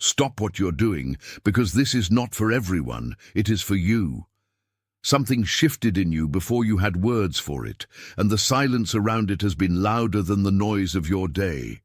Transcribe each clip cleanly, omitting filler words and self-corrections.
Stop what you're doing, because this is not for everyone, it is for you. Something shifted in you before you had words for it, and the silence around it has been louder than the noise of your day.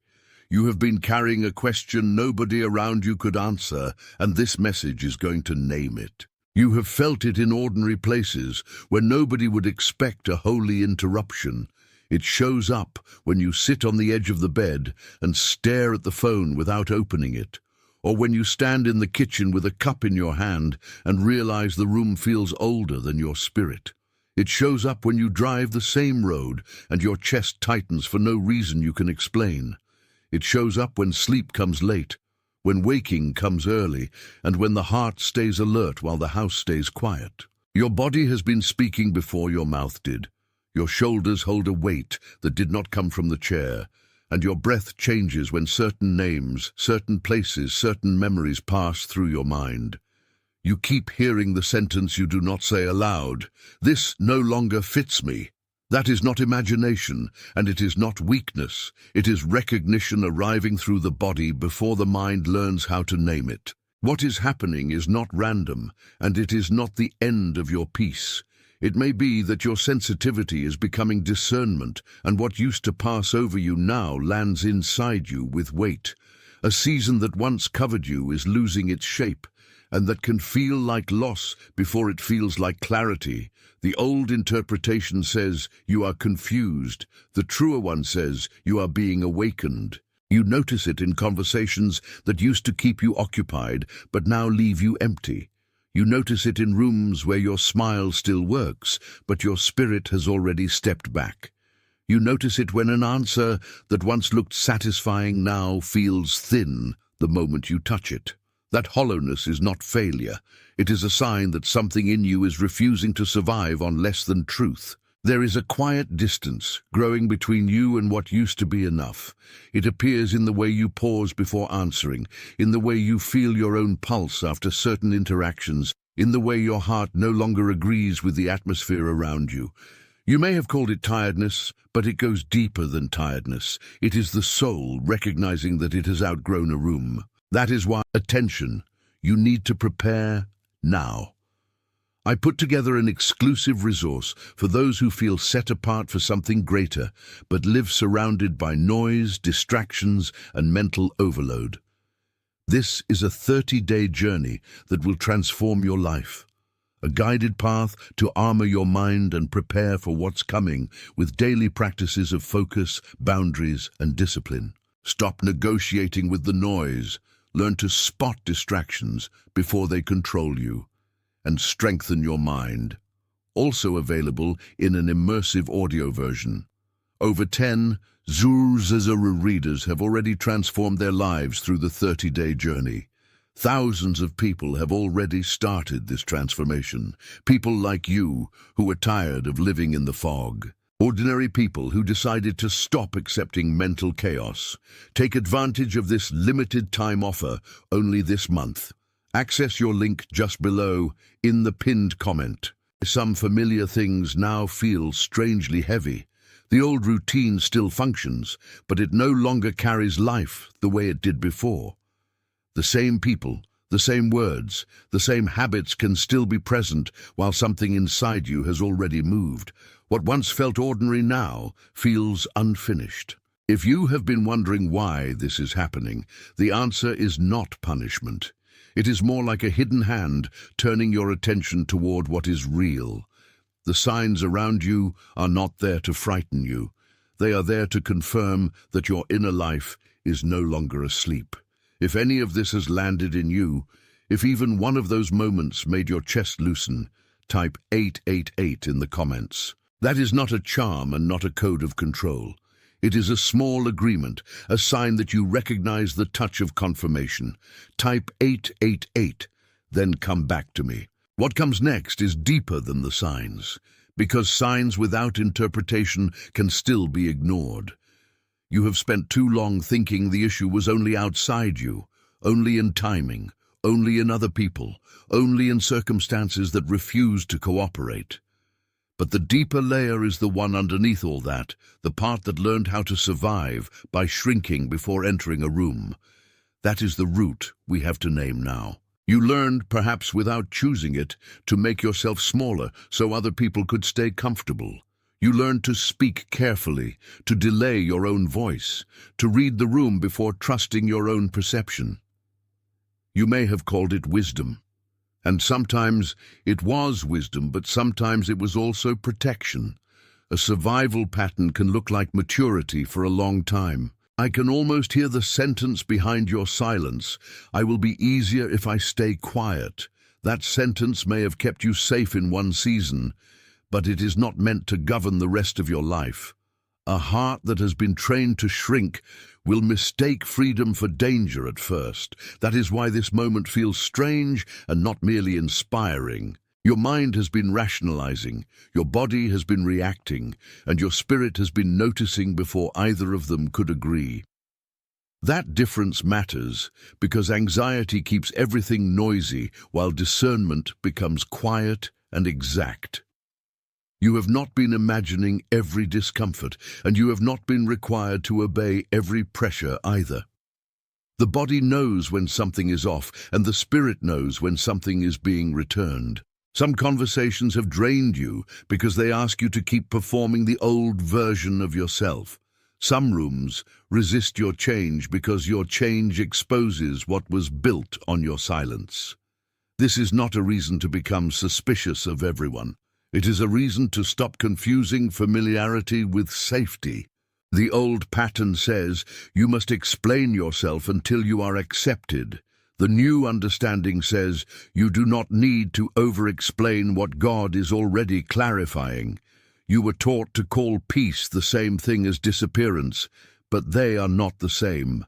You have been carrying a question nobody around you could answer, and this message is going to name it. You have felt it in ordinary places, where nobody would expect a holy interruption. It shows up when you sit on the edge of the bed and stare at the phone without opening it, or when you stand in the kitchen with a cup in your hand and realize the room feels older than your spirit. It shows up when you drive the same road and your chest tightens for no reason you can explain. It shows up when sleep comes late, when waking comes early, and when the heart stays alert while the house stays quiet. Your body has been speaking before your mouth did. Your shoulders hold a weight that did not come from the chair, and your breath changes when certain names, certain places, certain memories pass through your mind. You keep hearing the sentence you do not say aloud, "This no longer fits me." That is not imagination, and it is not weakness. It is recognition arriving through the body before the mind learns how to name it. What is happening is not random, and it is not the end of your peace. It may be that your sensitivity is becoming discernment, and what used to pass over you now lands inside you with weight. A season that once covered you is losing its shape, and that can feel like loss before it feels like clarity. The old interpretation says you are confused. The truer one says you are being awakened. You notice it in conversations that used to keep you occupied, but now leave you empty. You notice it in rooms where your smile still works, but your spirit has already stepped back. You notice it when an answer that once looked satisfying now feels thin the moment you touch it. That hollowness is not failure. It is a sign that something in you is refusing to survive on less than truth. There is a quiet distance growing between you and what used to be enough. It appears in the way you pause before answering, in the way you feel your own pulse after certain interactions, in the way your heart no longer agrees with the atmosphere around you. You may have called it tiredness, but it goes deeper than tiredness. It is the soul recognizing that it has outgrown a room. That is why, attention, you need to prepare now. I put together an exclusive resource for those who feel set apart for something greater, but live surrounded by noise, distractions, and mental overload. This is a 30-day journey that will transform your life. A guided path to armor your mind and prepare for what's coming with daily practices of focus, boundaries, and discipline. Stop negotiating with the noise. Learn to spot distractions before they control you, and strengthen your mind. Also available in an immersive audio version. Over 10 Zurzazuru readers have already transformed their lives through the 30-day journey. Thousands of people have already started this transformation. People like you who are tired of living in the fog. Ordinary people who decided to stop accepting mental chaos. Take advantage of this limited time offer only this month. Access your link just below in the pinned comment. Some familiar things now feel strangely heavy. The old routine still functions, but it no longer carries life the way it did before. The same people, the same words, the same habits can still be present while something inside you has already moved. What once felt ordinary now feels unfinished. If you have been wondering why this is happening, the answer is not punishment. It is more like a hidden hand turning your attention toward what is real. The signs around you are not there to frighten you. They are there to confirm that your inner life is no longer asleep. If any of this has landed in you, if even one of those moments made your chest loosen, type 888 in the comments. That is not a charm and not a code of control. It is a small agreement, a sign that you recognize the touch of confirmation. Type 888, then come back to me. What comes next is deeper than the signs, because signs without interpretation can still be ignored. You have spent too long thinking the issue was only outside you, only in timing, only in other people, only in circumstances that refuse to cooperate. But the deeper layer is the one underneath all that, the part that learned how to survive by shrinking before entering a room. That is the root we have to name now. You learned, perhaps without choosing it, to make yourself smaller so other people could stay comfortable. You learned to speak carefully, to delay your own voice, to read the room before trusting your own perception. You may have called it wisdom. And sometimes it was wisdom, but sometimes it was also protection. A survival pattern can look like maturity for a long time. I can almost hear the sentence behind your silence. I will be easier if I stay quiet. That sentence may have kept you safe in one season, but it is not meant to govern the rest of your life. A heart that has been trained to shrink will mistake freedom for danger at first. That is why this moment feels strange and not merely inspiring. Your mind has been rationalizing, your body has been reacting, and your spirit has been noticing before either of them could agree. That difference matters because anxiety keeps everything noisy while discernment becomes quiet and exact. You have not been imagining every discomfort, and you have not been required to obey every pressure either. The body knows when something is off, and the spirit knows when something is being returned. Some conversations have drained you because they ask you to keep performing the old version of yourself. Some rooms resist your change because your change exposes what was built on your silence. This is not a reason to become suspicious of everyone. It is a reason to stop confusing familiarity with safety. The old pattern says you must explain yourself until you are accepted. The new understanding says you do not need to over-explain what God is already clarifying. You were taught to call peace the same thing as disappearance, but they are not the same.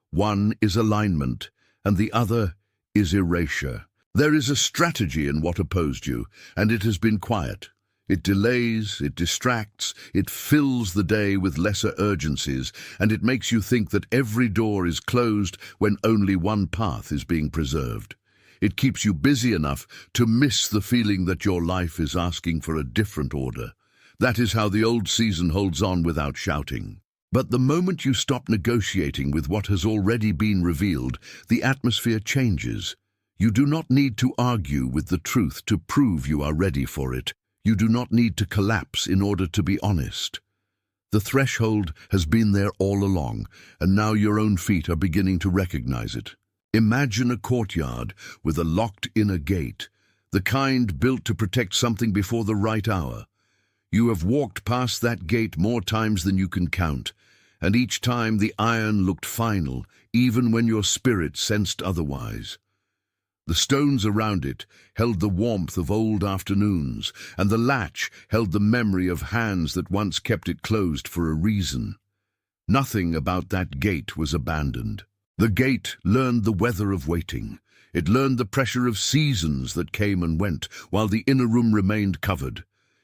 One is alignment, and the other is erasure. There is a strategy in what opposed you, and it has been quiet. It delays, it distracts, it fills the day with lesser urgencies, and it makes you think that every door is closed when only one path is being preserved. It keeps you busy enough to miss the feeling that your life is asking for a different order. That is how the old season holds on without shouting. But the moment you stop negotiating with what has already been revealed, the atmosphere changes. You do not need to argue with the truth to prove you are ready for it. You do not need to collapse in order to be honest. The threshold has been there all along, and now your own feet are beginning to recognize it. Imagine a courtyard with a locked inner gate, the kind built to protect something before the right hour. You have walked past that gate more times than you can count, and each time the iron looked final, even when your spirit sensed otherwise. The stones around it held the warmth of old afternoons, and the latch held the memory of hands that once kept it closed for a reason. Nothing about that gate was abandoned. The gate learned the weather of waiting. It learned the pressure of seasons that came and went, while the inner room remained covered.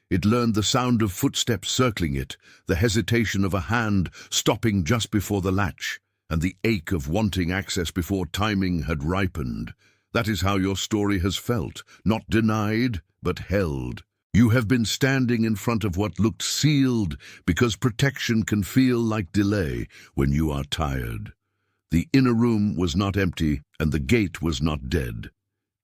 It learned the sound of footsteps circling it, the hesitation of a hand stopping just before the latch, and the ache of wanting access before timing had ripened. That is how your story has felt, not denied, but held. You have been standing in front of what looked sealed because protection can feel like delay when you are tired. The inner room was not empty, and the gate was not dead.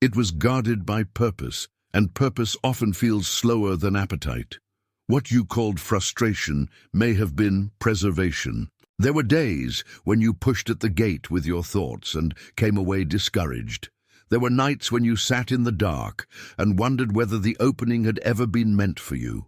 It was guarded by purpose, and purpose often feels slower than appetite. What you called frustration may have been preservation. There were days when you pushed at the gate with your thoughts and came away discouraged. There were nights when you sat in the dark and wondered whether the opening had ever been meant for you.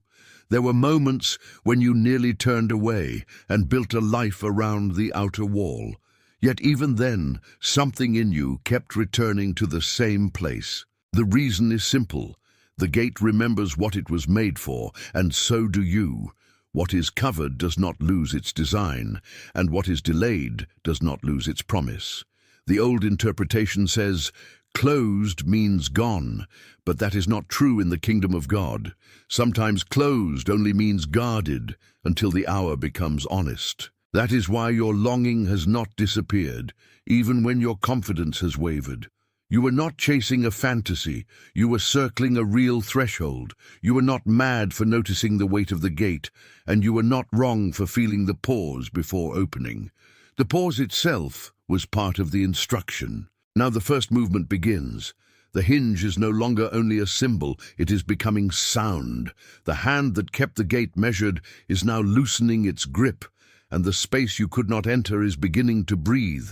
There were moments when you nearly turned away and built a life around the outer wall. Yet even then, something in you kept returning to the same place. The reason is simple. The gate remembers what it was made for, and so do you. What is covered does not lose its design, and what is delayed does not lose its promise. The old interpretation says, closed means gone, but that is not true in the kingdom of God. Sometimes closed only means guarded until the hour becomes honest. That is why your longing has not disappeared, even when your confidence has wavered. You were not chasing a fantasy, you were circling a real threshold. You were not mad for noticing the weight of the gate, and you were not wrong for feeling the pause before opening. The pause itself was part of the instruction. Now the first movement begins. The hinge is no longer only a symbol, it is becoming sound. The hand that kept the gate measured is now loosening its grip, and the space you could not enter is beginning to breathe.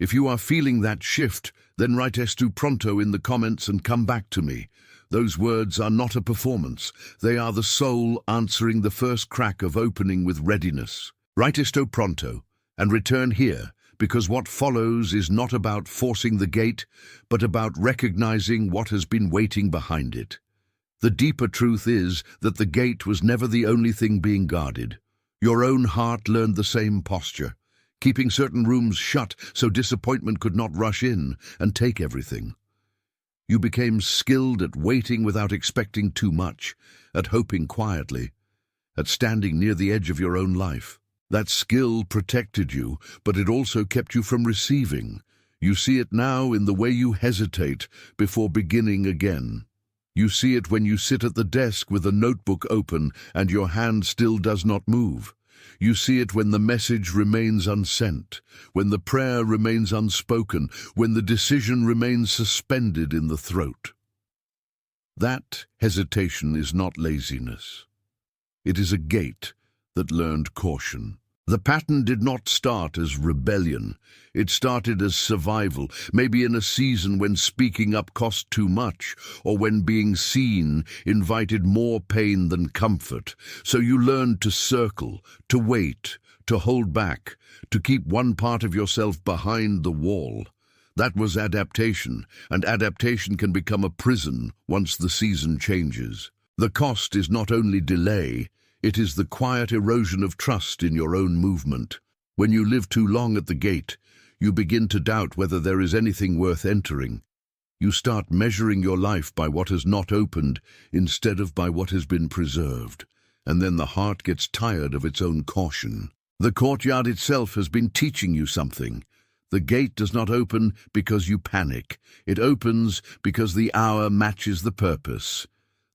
If you are feeling that shift, then write Estu pronto in the comments and come back to me. Those words are not a performance. They are the soul answering the first crack of opening with readiness. Write Esto pronto and return here, because what follows is not about forcing the gate, but about recognizing what has been waiting behind it. The deeper truth is that the gate was never the only thing being guarded. Your own heart learned the same posture, keeping certain rooms shut so disappointment could not rush in and take everything. You became skilled at waiting without expecting too much, at hoping quietly, at standing near the edge of your own life. That skill protected you, but it also kept you from receiving. You see it now in the way you hesitate before beginning again. You see it when you sit at the desk with a notebook open and your hand still does not move. You see it when the message remains unsent, when the prayer remains unspoken, when the decision remains suspended in the throat. That hesitation is not laziness. It is a gate that learned caution. The pattern did not start as rebellion. It started as survival, maybe in a season when speaking up cost too much, or when being seen invited more pain than comfort. So you learned to circle, to wait, to hold back, to keep one part of yourself behind the wall. That was adaptation, and adaptation can become a prison once the season changes. The cost is not only delay, it is the quiet erosion of trust in your own movement. When you live too long at the gate, you begin to doubt whether there is anything worth entering. You start measuring your life by what has not opened instead of by what has been preserved. And then the heart gets tired of its own caution. The courtyard itself has been teaching you something. The gate does not open because you panic. It opens because the hour matches the purpose.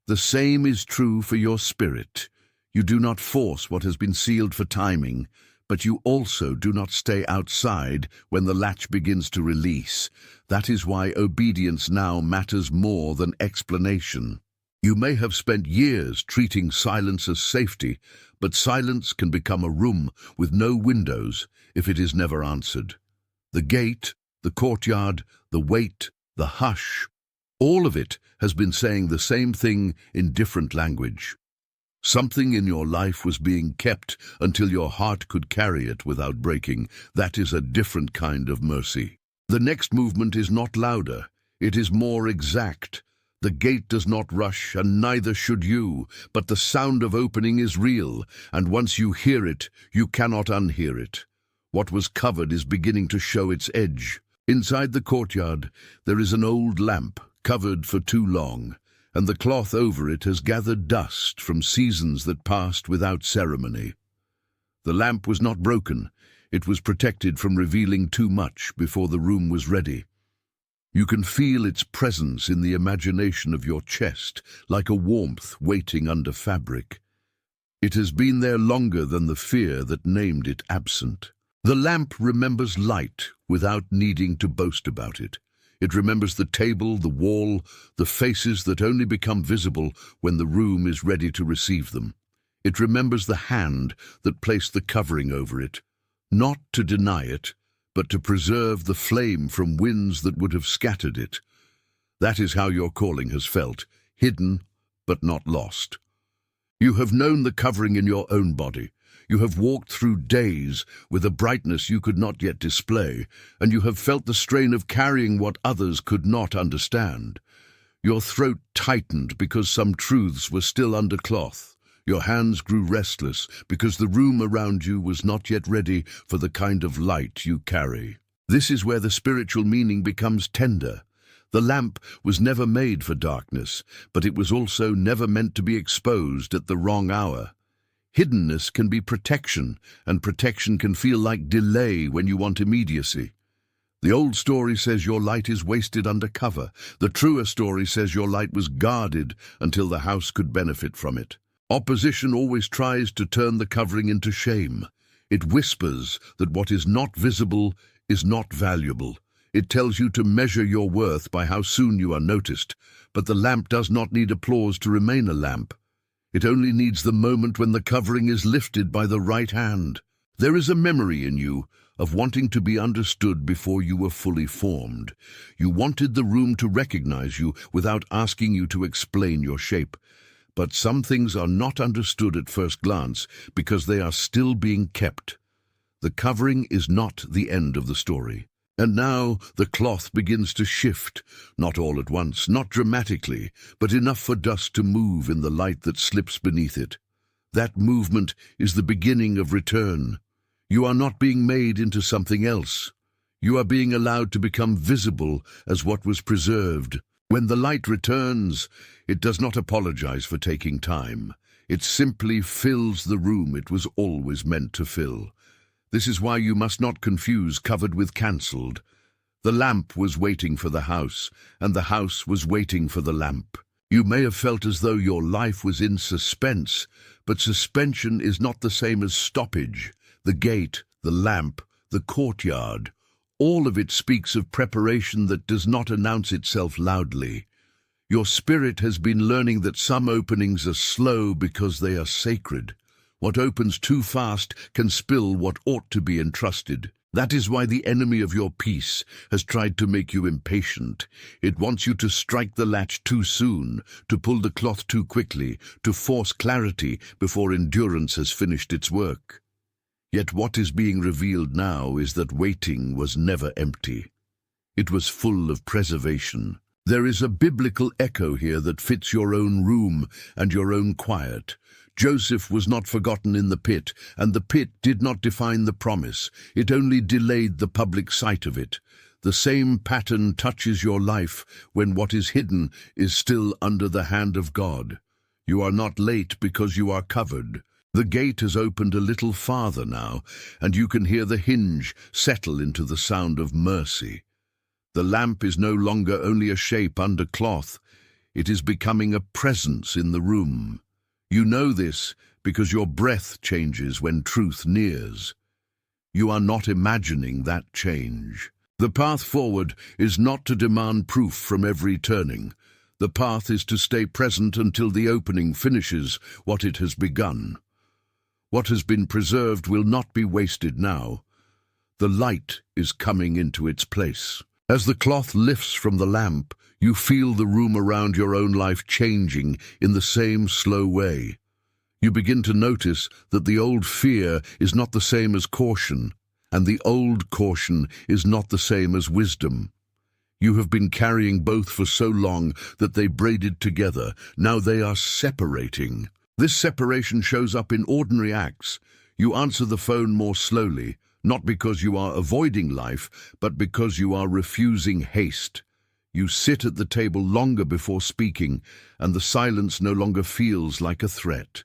The same is true for your spirit. You do not force what has been sealed for timing, but you also do not stay outside when the latch begins to release. That is why obedience now matters more than explanation. You may have spent years treating silence as safety, but silence can become a room with no windows if it is never answered. The gate, the courtyard, the wait, the hush, all of it has been saying the same thing in different language. Something in your life was being kept until your heart could carry it without breaking. That is a different kind of mercy. The next movement is not louder. It is more exact. The gate does not rush, and neither should you, but the sound of opening is real, and once you hear it, you cannot unhear it. What was covered is beginning to show its edge. Inside the courtyard, there is an old lamp, covered for too long, and the cloth over it has gathered dust from seasons that passed without ceremony. The lamp was not broken. It was protected from revealing too much before the room was ready. You can feel its presence in the imagination of your chest, like a warmth waiting under fabric. It has been there longer than the fear that named it absent. The lamp remembers light without needing to boast about it. It remembers the table, the wall, the faces that only become visible when the room is ready to receive them. It remembers the hand that placed the covering over it, not to deny it, but to preserve the flame from winds that would have scattered it. That is how your calling has felt, hidden but not lost. You have known the covering in your own body. You have walked through days with a brightness you could not yet display, and you have felt the strain of carrying what others could not understand. Your throat tightened because some truths were still under cloth. Your hands grew restless because the room around you was not yet ready for the kind of light you carry. This is where the spiritual meaning becomes tender. The lamp was never made for darkness, but it was also never meant to be exposed at the wrong hour. Hiddenness can be protection, and protection can feel like delay when you want immediacy. The old story says your light is wasted under cover. The truer story says your light was guarded until the house could benefit from it. Opposition always tries to turn the covering into shame. It whispers that what is not visible is not valuable. It tells you to measure your worth by how soon you are noticed, but the lamp does not need applause to remain a lamp. It only needs the moment when the covering is lifted by the right hand. There is a memory in you of wanting to be understood before you were fully formed. You wanted the room to recognize you without asking you to explain your shape. But some things are not understood at first glance because they are still being kept. The covering is not the end of the story. And now the cloth begins to shift, not all at once, not dramatically, but enough for dust to move in the light that slips beneath it. That movement is the beginning of return. You are not being made into something else. You are being allowed to become visible as what was preserved. When the light returns, it does not apologize for taking time. It simply fills the room it was always meant to fill. This is why you must not confuse covered with cancelled. The lamp was waiting for the house, and the house was waiting for the lamp. You may have felt as though your life was in suspense, but suspension is not the same as stoppage. The gate, the lamp, the courtyard, all of it speaks of preparation that does not announce itself loudly. Your spirit has been learning that some openings are slow because they are sacred. What opens too fast can spill what ought to be entrusted. That is why the enemy of your peace has tried to make you impatient. It wants you to strike the latch too soon, to pull the cloth too quickly, to force clarity before endurance has finished its work. Yet what is being revealed now is that waiting was never empty. It was full of preservation. There is a biblical echo here that fits your own room and your own quiet. Joseph was not forgotten in the pit, and the pit did not define the promise. It only delayed the public sight of it. The same pattern touches your life when what is hidden is still under the hand of God. You are not late because you are covered. The gate has opened a little farther now, and you can hear the hinge settle into the sound of mercy. The lamp is no longer only a shape under cloth. It is becoming a presence in the room. You know this because your breath changes when truth nears. You are not imagining that change. The path forward is not to demand proof from every turning. The path is to stay present until the opening finishes what it has begun. What has been preserved will not be wasted now. The light is coming into its place. As the cloth lifts from the lamp, you feel the room around your own life changing in the same slow way. You begin to notice that the old fear is not the same as caution, and the old caution is not the same as wisdom. You have been carrying both for so long that they braided together. Now they are separating. This separation shows up in ordinary acts. You answer the phone more slowly, not because you are avoiding life, but because you are refusing haste. You sit at the table longer before speaking, and the silence no longer feels like a threat.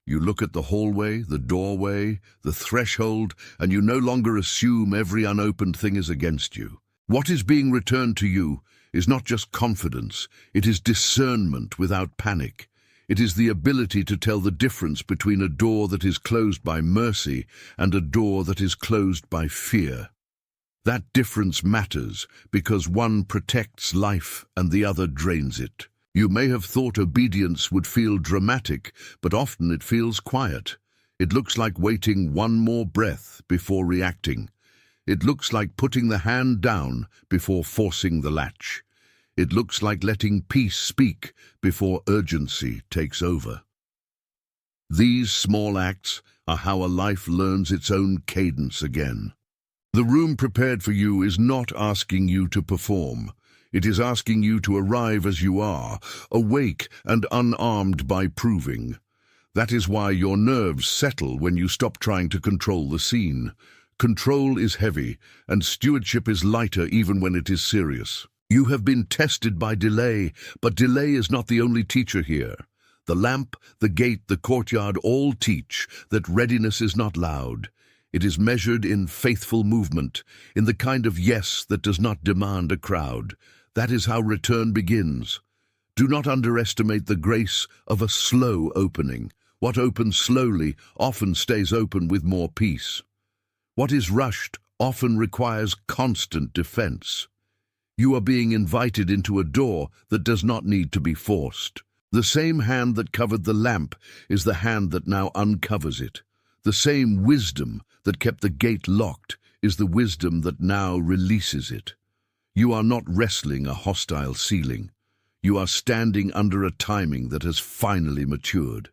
You look at the hallway, the doorway, the threshold, and you no longer assume every unopened thing is against you. What is being returned to you is not just confidence, it is discernment without panic. It is the ability to tell the difference between a door that is closed by mercy and a door that is closed by fear. That difference matters because one protects life and the other drains it. You may have thought obedience would feel dramatic, but often it feels quiet. It looks like waiting one more breath before reacting. It looks like putting the hand down before forcing the latch. It looks like letting peace speak before urgency takes over. These small acts are how a life learns its own cadence again. The room prepared for you is not asking you to perform. It is asking you to arrive as you are, awake and unarmed by proving. That is why your nerves settle when you stop trying to control the scene. Control is heavy, and stewardship is lighter even when it is serious. You have been tested by delay, but delay is not the only teacher here. The lamp, the gate, the courtyard all teach that readiness is not loud. It is measured in faithful movement, in the kind of yes that does not demand a crowd. That is how return begins. Do not underestimate the grace of a slow opening. What opens slowly often stays open with more peace. What is rushed often requires constant defense. You are being invited into a door that does not need to be forced. The same hand that covered the lamp is the hand that now uncovers it. The same wisdom that kept the gate locked is the wisdom that now releases it. You are not wrestling a hostile ceiling. You are standing under a timing that has finally matured.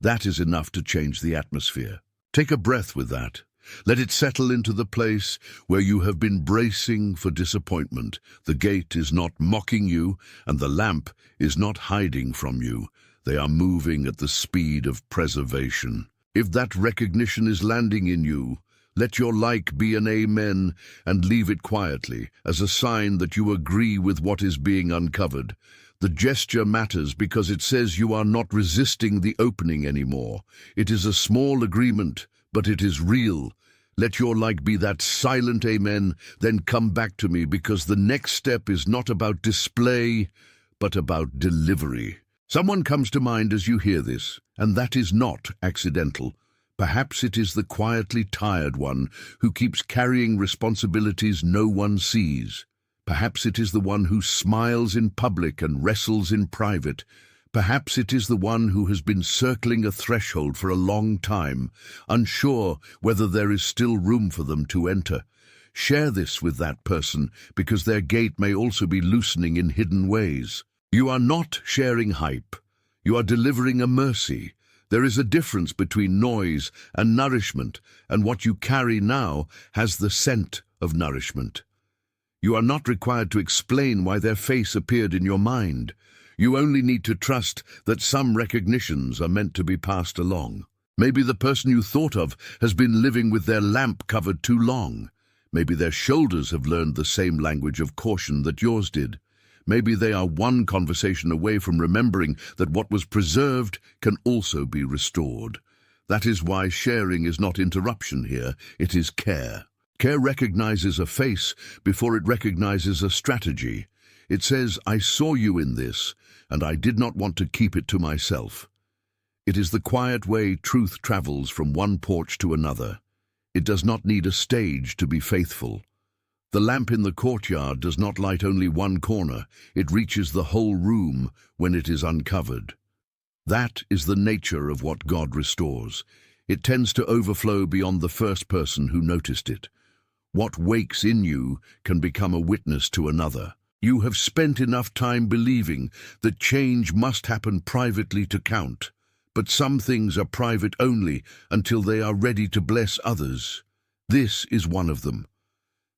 That is enough to change the atmosphere. Take a breath with that. Let it settle into the place where you have been bracing for disappointment. The gate is not mocking you, and the lamp is not hiding from you. They are moving at the speed of preservation. If that recognition is landing in you, let your like be an amen and leave it quietly as a sign that you agree with what is being uncovered. The gesture matters because it says you are not resisting the opening anymore. It is a small agreement, but it is real. Let your like be that silent amen, then come back to me, because the next step is not about display, but about delivery. Someone comes to mind as you hear this, and that is not accidental. Perhaps it is the quietly tired one who keeps carrying responsibilities no one sees. Perhaps it is the one who smiles in public and wrestles in private. Perhaps it is the one who has been circling a threshold for a long time, unsure whether there is still room for them to enter. Share this with that person, because their gate may also be loosening in hidden ways. You are not sharing hype. You are delivering a mercy. There is a difference between noise and nourishment, and what you carry now has the scent of nourishment. You are not required to explain why their face appeared in your mind. You only need to trust that some recognitions are meant to be passed along. Maybe the person you thought of has been living with their lamp covered too long. Maybe their shoulders have learned the same language of caution that yours did. Maybe they are one conversation away from remembering that what was preserved can also be restored. That is why sharing is not interruption here, it is care. Care recognizes a face before it recognizes a strategy. It says, I saw you in this, and I did not want to keep it to myself. It is the quiet way truth travels from one porch to another. It does not need a stage to be faithful. The lamp in the courtyard does not light only one corner. It reaches the whole room when it is uncovered. That is the nature of what God restores. It tends to overflow beyond the first person who noticed it. What wakes in you can become a witness to another. You have spent enough time believing that change must happen privately to count, but some things are private only until they are ready to bless others. This is one of them.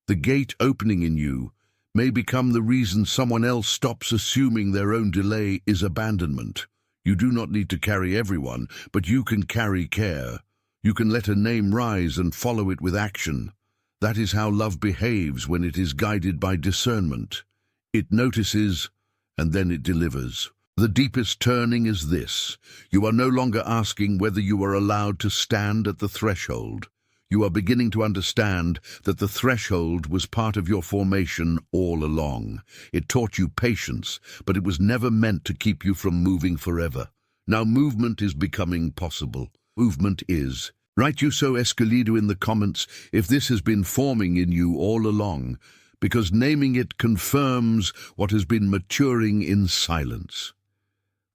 The gate opening in you may become the reason someone else stops assuming their own delay is abandonment. You do not need to carry everyone, but you can carry care. You can let a name rise and follow it with action. That is how love behaves when it is guided by discernment. It notices, and then it delivers. The deepest turning is this. You are no longer asking whether you are allowed to stand at the threshold. You are beginning to understand that the threshold was part of your formation all along. It taught you patience, but it was never meant to keep you from moving forever. Now movement is becoming possible. Movement is. Write you so Escolido in the comments if this has been forming in you all along, because naming it confirms what has been maturing in silence.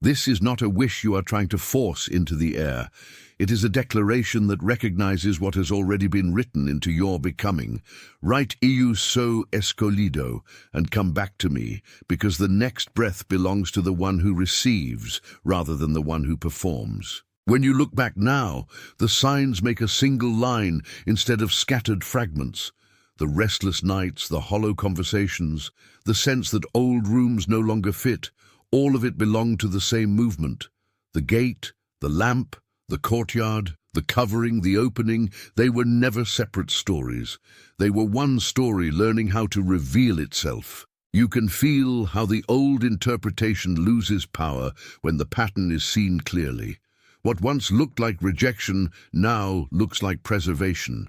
This is not a wish you are trying to force into the air. It is a declaration that recognizes what has already been written into your becoming. Write eu so Escolido and come back to me, because the next breath belongs to the one who receives rather than the one who performs. When you look back now, the signs make a single line instead of scattered fragments. The restless nights, the hollow conversations, the sense that old rooms no longer fit, all of it belonged to the same movement. The gate, the lamp, the courtyard, the covering, the opening, they were never separate stories. They were one story learning how to reveal itself. You can feel how the old interpretation loses power when the pattern is seen clearly. What once looked like rejection now looks like preservation.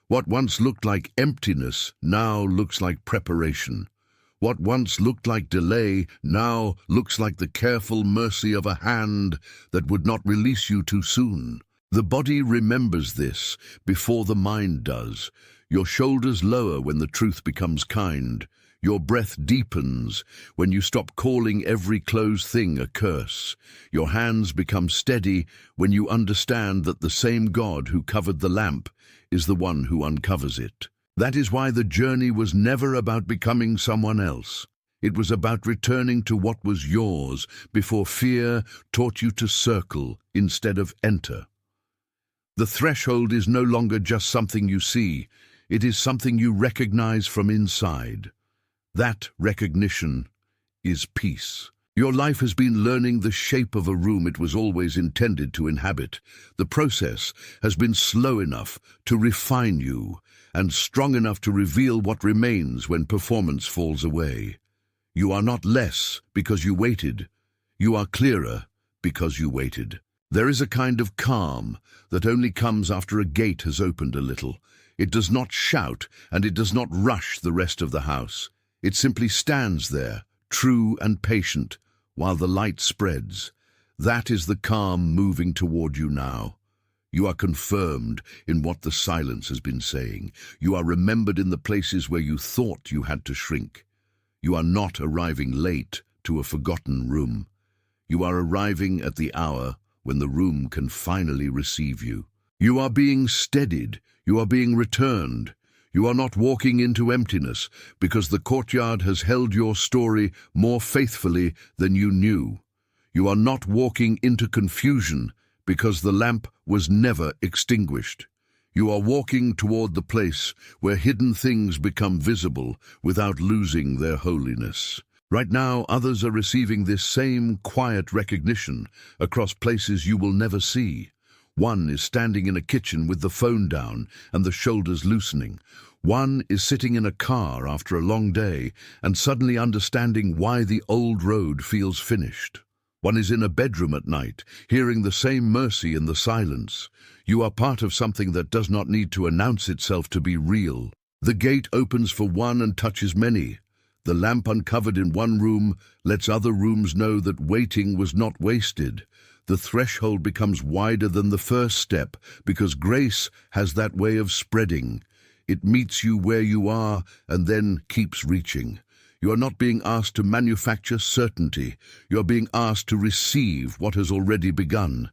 What once looked like emptiness now looks like preparation. What once looked like delay now looks like the careful mercy of a hand that would not release you too soon. The body remembers this before the mind does. Your shoulders lower when the truth becomes kind. Your breath deepens when you stop calling every closed thing a curse. Your hands become steady when you understand that the same God who covered the lamp is the one who uncovers it. That is why the journey was never about becoming someone else. It was about returning to what was yours before fear taught you to circle instead of enter. The threshold is no longer just something you see. It is something you recognize from inside. That recognition is peace. Your life has been learning the shape of a room it was always intended to inhabit. The process has been slow enough to refine you and strong enough to reveal what remains when performance falls away. You are not less because you waited. You are clearer because you waited. There is a kind of calm that only comes after a gate has opened a little. It does not shout and it does not rush the rest of the house. It simply stands there, true and patient, while the light spreads. That is the calm moving toward you now. You are confirmed in what the silence has been saying. You are remembered in the places where you thought you had to shrink. You are not arriving late to a forgotten room. You are arriving at the hour when the room can finally receive you. You are being steadied. You are being returned. You are not walking into emptiness because the courtyard has held your story more faithfully than you knew. You are not walking into confusion because the lamp was never extinguished. You are walking toward the place where hidden things become visible without losing their holiness. Right now, others are receiving this same quiet recognition across places you will never see. One is standing in a kitchen with the phone down and the shoulders loosening. One is sitting in a car after a long day and suddenly understanding why the old road feels finished. One is in a bedroom at night, hearing the same mercy in the silence. You are part of something that does not need to announce itself to be real. The gate opens for one and touches many. The lamp uncovered in one room lets other rooms know that waiting was not wasted. The threshold becomes wider than the first step because grace has that way of spreading. It meets you where you are and then keeps reaching. You are not being asked to manufacture certainty. You are being asked to receive what has already begun.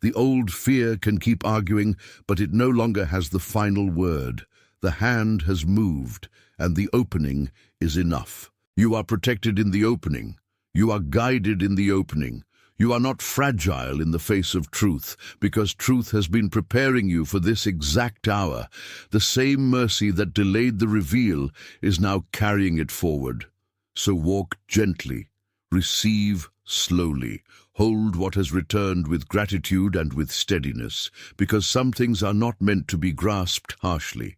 The old fear can keep arguing, but it no longer has the final word. The hand has moved, and the opening is enough. You are protected in the opening. You are guided in the opening. You are not fragile in the face of truth, because truth has been preparing you for this exact hour. The same mercy that delayed the reveal is now carrying it forward. So walk gently, receive slowly, hold what has returned with gratitude and with steadiness, because some things are not meant to be grasped harshly.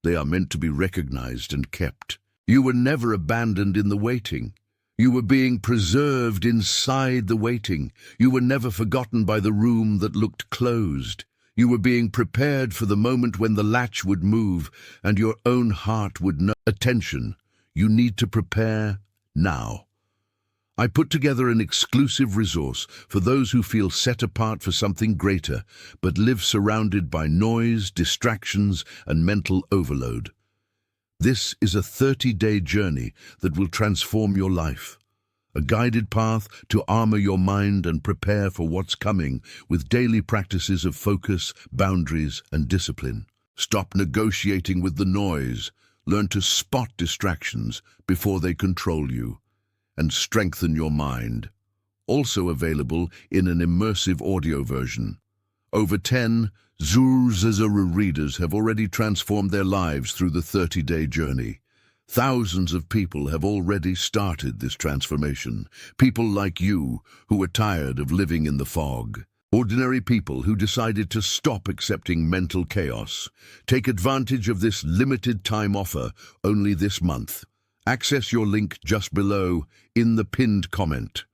They are meant to be recognized and kept. You were never abandoned in the waiting. You were being preserved inside the waiting. You were never forgotten by the room that looked closed. You were being prepared for the moment when the latch would move and your own heart would know. Attention, you need to prepare now. I put together an exclusive resource for those who feel set apart for something greater, but live surrounded by noise, distractions, and mental overload. This is a 30-day journey that will transform your life. A guided path to armor your mind and prepare for what's coming with daily practices of focus, boundaries, and discipline. Stop negotiating with the noise. Learn to spot distractions before they control you. And strengthen your mind. Also available in an immersive audio version. Over 10 Zuzazara readers have already transformed their lives through the 30-day journey. Thousands of people have already started this transformation. People like you who are tired of living in the fog. Ordinary people who decided to stop accepting mental chaos. Take advantage of this limited time offer only this month. Access your link just below in the pinned comment.